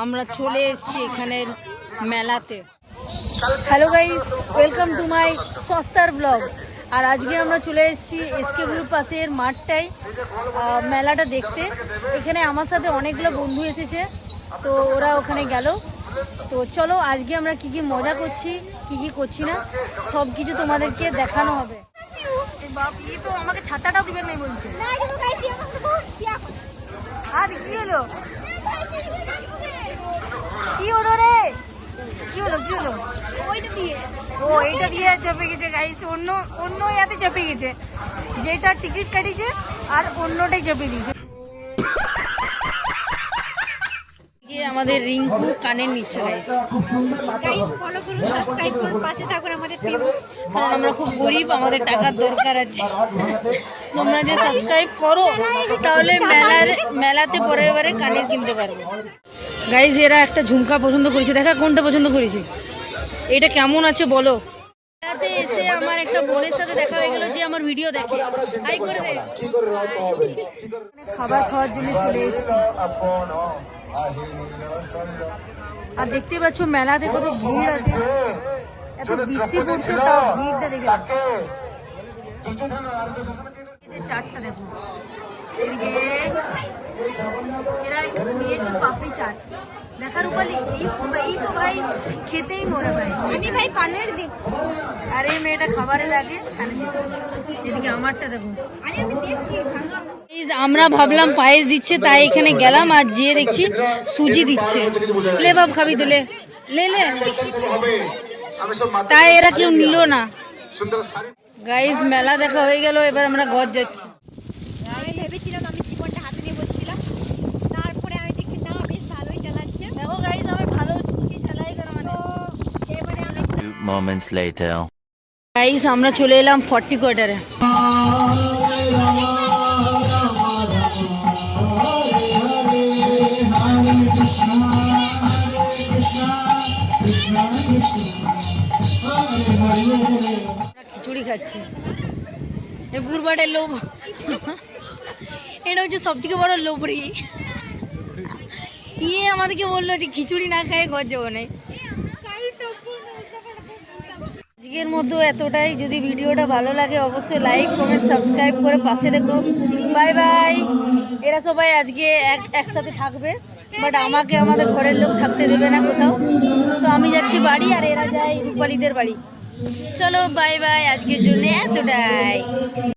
আমরা চলে এসেছি এখানের মেলাতে। Hello guys, welcome to my সস্তার ব্লগ। আর আজকে আমরা চলে এসেছি এসকে ভিউর পাশের মাঠটায় মেলাটা দেখতে। এখানে আমার সাথে অনেকগুলো বন্ধু এসেছে, তো ওরা ওখানে গেল। তো চলো আজকে আমরা কি কি মজা করছি, কি কি করছি না, সব কিছু তোমাদেরকে দেখানো হবে। বাপ, এই তো আমাকে ছাতাটাও দিবেন নাই বলছে। আর কি হলো, কি হলো রে, কি হলো, কি হলো? ও এইটা দিয়ে চেপে গেছে গাইস, অন্য ইয়াতে চেপে গেছে, যেটা টিকিট কাটিছে আর অন্যটাই চেপে দিয়েছে। আমাদের রিঙ্কু কানের নিচ্ছে গাইস, ফলো করুন, সাবস্ক্রাইব করুন, পাশে থাকুন আমাদের টিম। কারণ আমরা খুব গরিব, আমাদের টাকার দরকার আছে। তোমরা যে সাবস্ক্রাইব করো তাহলে মেলাতে পরের বারে কানের কিনতে পারবে। গাইস এরা একটা ঝুমকা পছন্দ করেছে, দেখা কোনটা পছন্দ করেছে, এটা কেমন আছে বলো। মেলাতে এসে আমার একটা বোনের সাথে দেখা হয়ে গেল যে আমার ভিডিও দেখে, হাই করে দে। খাবার খাওয়ার জন্য চলে এসেছি। আর দেখতে পাচ্ছ মেলাতে কত ভিড় আছে, এত বৃষ্টি পড়ছে তাও ভিড়টা দেখে। চাটটা দেখো, এদিকে এরা নিয়েছে পাপড়ি চাট, দেখার উপালি এই তো ভাই খেতেই মরে ভাই। আমি ভাই কানের দিচ্ছি, আর এই মেয়েটা খাবারের আগে কানে দিচ্ছে। এদিকে আমারটা দেখো, আমরা ভাবলাম পায়েস দিচ্ছে তাই এখানে গেলাম, আর যেয়ে দেখছি সুজি দিচ্ছে। লে বাপ খাবি তো, লে লে লে। তাই এরা কেউ নিল না। গাইজ মেলা দেখা হয়ে গেল, এবার আমরা ঘর যাচ্ছি। আমি ভেবেছিলাম আমি জীবনটা হাতে নিয়ে বসছিলাম, তারপরে আমি দেখছি না বেশ ভালোই চালাচ্ছে। দেখো গাইজ আমি ভালো স্কুটি চালাই, মানে এবারে আমি moments later. গাইজ আমরা চলে এলাম 40 কোয়ার্টারে। খিচুড়ি খাচ্ছি, এ বুড়বাটের লোভ। এটা হচ্ছে সব থেকে বড় লোভরি। ইয়ে আমাদেরকে বললো যে খিচুড়ি না খায় ঘর যাবো না। আজকের মধ্যে এতটাই। যদি ভিডিওটা ভালো লাগে অবশ্যই লাইক কমেন্ট সাবস্ক্রাইব করে পাশে দেখো। Bye bye. এরা সবাই আজকে একসাথে থাকবে, বাট আমাকে আমাদের ঘরের লোক থাকতে দেবে না কোথাও। তো আমি যাচ্ছি বাড়ি, আর এরা যায় রূপালীদের বাড়ি। চলো বাই বাই, আজকের জন্য এতটাই।